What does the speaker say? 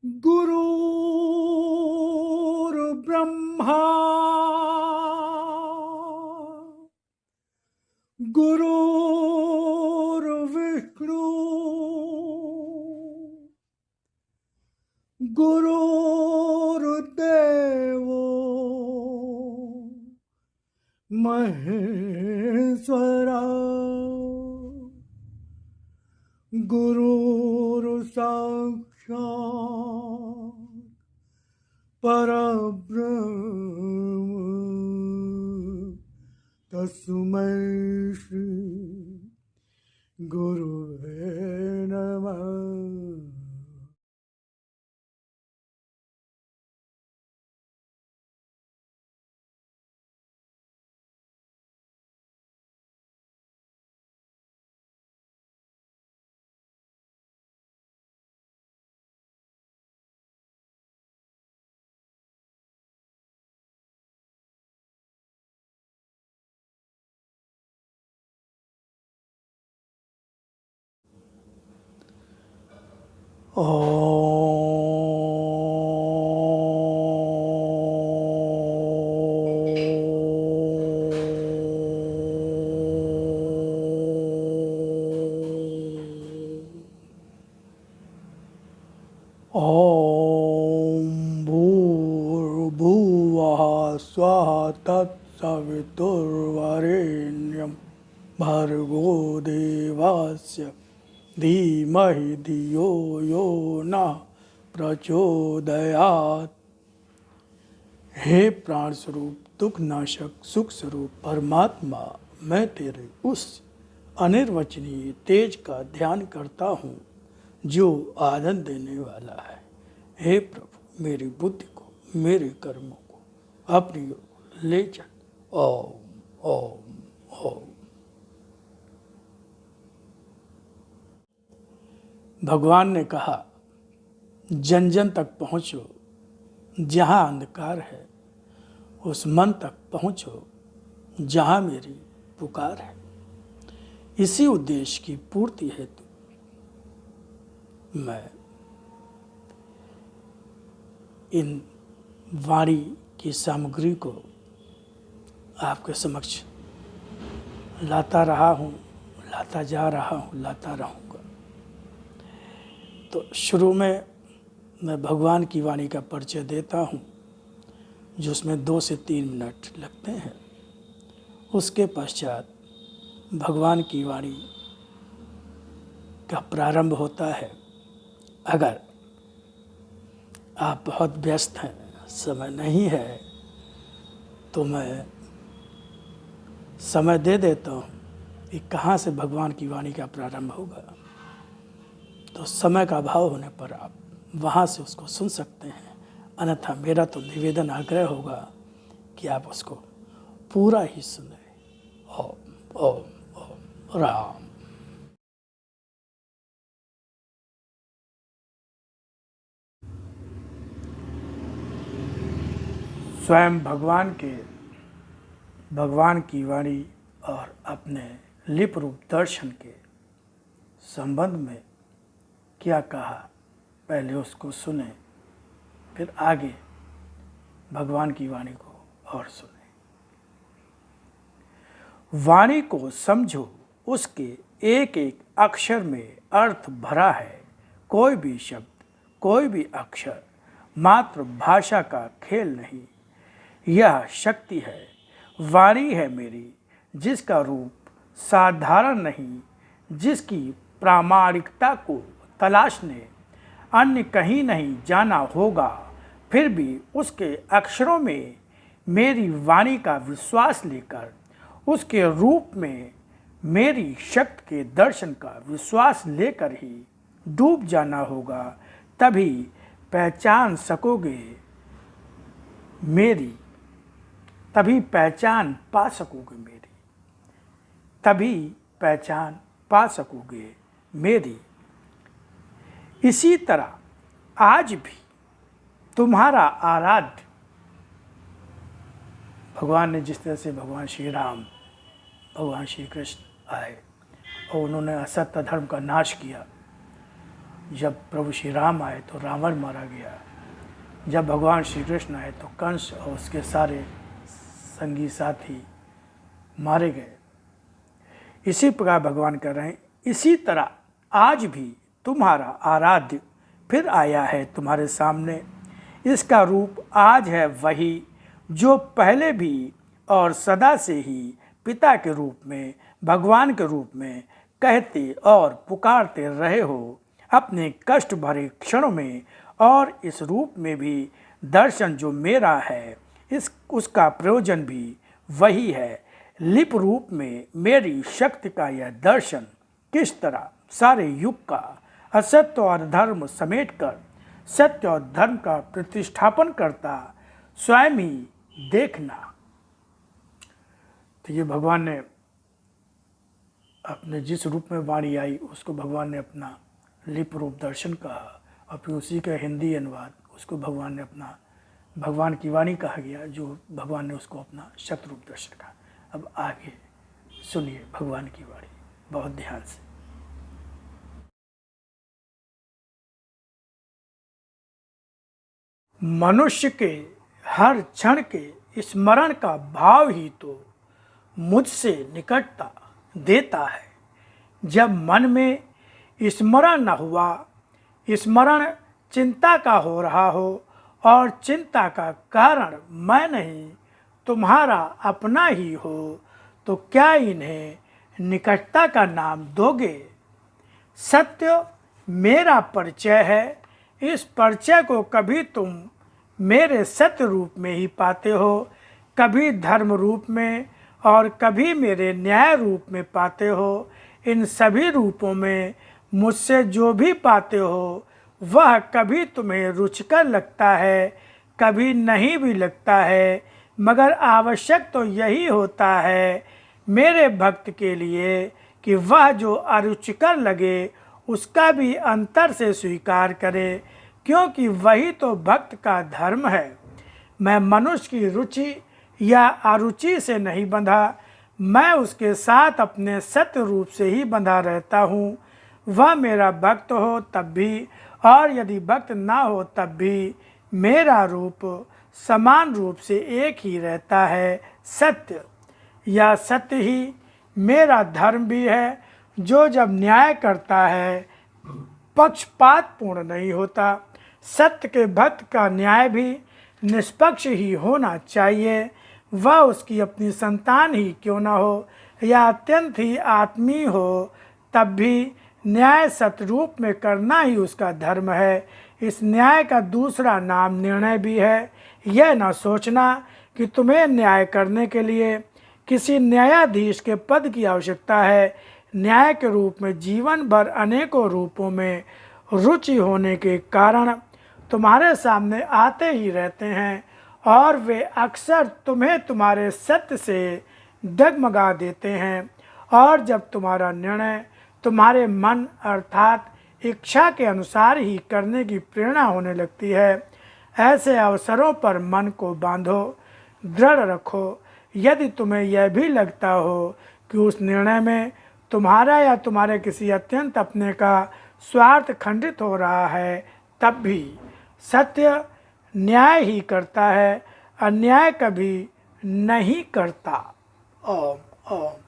गुरुर्ब्रह्मा गुरुर्विष्णु गुरुर्देवो महेश्वरा गुरुर्साक्षात् परब्रह्म तस्मै श्री गुरुवे नमः। ॐ भूर्भुवः स्वः तत्सवितुर्वरेण्यं भर्गो देवस्य धीमहि धियो यो नः प्रचोदयात्। हे प्राण स्वरूप, दुख नाशक, सुख स्वरूप परमात्मा, मैं तेरे उस अनिर्वचनीय तेज का ध्यान करता हूँ जो आनंद देने वाला है। हे प्रभु, मेरी बुद्धि को, मेरे कर्मों को अपनी ओर ले चल। ओम ओम ओम। भगवान ने कहा, जन जन तक पहुँचो, जहाँ अंधकार है उस मन तक पहुँचो जहाँ मेरी पुकार है। इसी उद्देश्य की पूर्ति हेतु मैं इन वाणी की सामग्री को आपके समक्ष लाता रहा हूँ, लाता जा रहा हूँ, लाता रहूँगा। तो शुरू में मैं भगवान की वाणी का परिचय देता हूँ, जिसमें 2 से 3 मिनट लगते हैं। उसके पश्चात भगवान की वाणी का प्रारंभ होता है। अगर आप बहुत व्यस्त हैं, समय नहीं है, तो मैं समय दे देता हूँ कि कहाँ से भगवान की वाणी का प्रारंभ होगा। तो समय का अभाव होने पर आप वहाँ से उसको सुन सकते हैं, अन्यथा मेरा तो निवेदन आग्रह होगा कि आप उसको पूरा ही सुने। ओम ओम ओम राम। स्वयं भगवान की वाणी और अपने लिप रूप दर्शन के संबंध में क्या कहा, पहले उसको सुने, फिर आगे भगवान की वाणी को और सुने। वाणी को समझो, उसके एक एक अक्षर में अर्थ भरा है। कोई भी शब्द, कोई भी अक्षर मात्र भाषा का खेल नहीं, यह शक्ति है। वाणी है मेरी, जिसका रूप साधारण नहीं, जिसकी प्रामाणिकता को तलाशने अन्य कहीं नहीं जाना होगा, फिर भी उसके अक्षरों में मेरी वाणी का विश्वास लेकर, उसके रूप में मेरी शक्ति के दर्शन का विश्वास लेकर ही डूब जाना होगा। तभी पहचान सकोगे मेरी, तभी पहचान पा सकोगे मेरी, तभी पहचान पा सकोगे मेरी। इसी तरह आज भी तुम्हारा आराध्य भगवान ने, जिस तरह से भगवान श्री राम, भगवान श्री कृष्ण आए और उन्होंने असत्य धर्म का नाश किया, जब प्रभु श्री राम आए तो रावण मारा गया, जब भगवान श्री कृष्ण आए तो कंस और उसके सारे संगी साथी मारे गए। इसी प्रकार भगवान कर रहे हैं, इसी तरह आज भी तुम्हारा आराध्य फिर आया है तुम्हारे सामने। इसका रूप आज है वही जो पहले भी और सदा से ही पिता के रूप में, भगवान के रूप में कहते और पुकारते रहे हो अपने कष्ट भरे क्षणों में। और इस रूप में भी दर्शन जो मेरा है उसका प्रयोजन भी वही है। लिप रूप में मेरी शक्ति का यह दर्शन किस तरह सारे युग का असत्य और धर्म समेटकर सत्य और धर्म का प्रतिष्ठापन करता स्वयं ही देखना। तो ये भगवान ने अपने जिस रूप में वाणी आई उसको भगवान ने अपना लिप रूप दर्शन कहा, और फिर उसी का हिंदी अनुवाद उसको भगवान ने अपना भगवान की वाणी कहा गया, जो भगवान ने उसको अपना शत रूप दर्शन कहा। अब आगे सुनिए भगवान की वाणी बहुत ध्यान से। मनुष्य के हर क्षण के स्मरण का भाव ही तो मुझसे निकटता देता है। जब मन में स्मरण न हुआ, स्मरण चिंता का हो रहा हो और चिंता का कारण मैं नहीं तुम्हारा अपना ही हो, तो क्या इन्हें निकटता का नाम दोगे? सत्य मेरा परिचय है। इस परिचय को कभी तुम मेरे सत्य रूप में ही पाते हो, कभी धर्म रूप में और कभी मेरे न्याय रूप में पाते हो। इन सभी रूपों में मुझसे जो भी पाते हो वह कभी तुम्हें रुचिकर लगता है, कभी नहीं भी लगता है, मगर आवश्यक तो यही होता है मेरे भक्त के लिए कि वह जो अरुचिकर लगे उसका भी अंतर से स्वीकार करे, क्योंकि वही तो भक्त का धर्म है। मैं मनुष्य की रुचि या अरुचि से नहीं बंधा, मैं उसके साथ अपने सत्य रूप से ही बंधा रहता हूँ। वह मेरा भक्त हो तब भी और यदि भक्त ना हो तब भी मेरा रूप समान रूप से एक ही रहता है, सत्य। यह सत्य ही मेरा धर्म भी है, जो जब न्याय करता है पक्षपात पूर्ण नहीं होता। सत्य के भक्त का न्याय भी निष्पक्ष ही होना चाहिए, वह उसकी अपनी संतान ही क्यों न हो या अत्यंत ही आत्मीय हो, तब भी न्याय सतरूप में करना ही उसका धर्म है। इस न्याय का दूसरा नाम निर्णय भी है। यह न सोचना कि तुम्हें न्याय करने के लिए किसी न्यायाधीश के पद की आवश्यकता है। न्याय के रूप में जीवन भर अनेकों रूपों में रुचि होने के कारण तुम्हारे सामने आते ही रहते हैं और वे अक्सर तुम्हें तुम्हारे सत्य से डगमगा देते हैं। और जब तुम्हारा निर्णय तुम्हारे मन अर्थात इच्छा के अनुसार ही करने की प्रेरणा होने लगती है, ऐसे अवसरों पर मन को बांधो, दृढ़ रखो। यदि तुम्हें यह भी लगता हो कि उस निर्णय में तुम्हारा या तुम्हारे किसी अत्यंत अपने का स्वार्थ खंडित हो रहा है, तब भी सत्य न्याय ही करता है, अन्याय कभी नहीं करता। ओम ओम।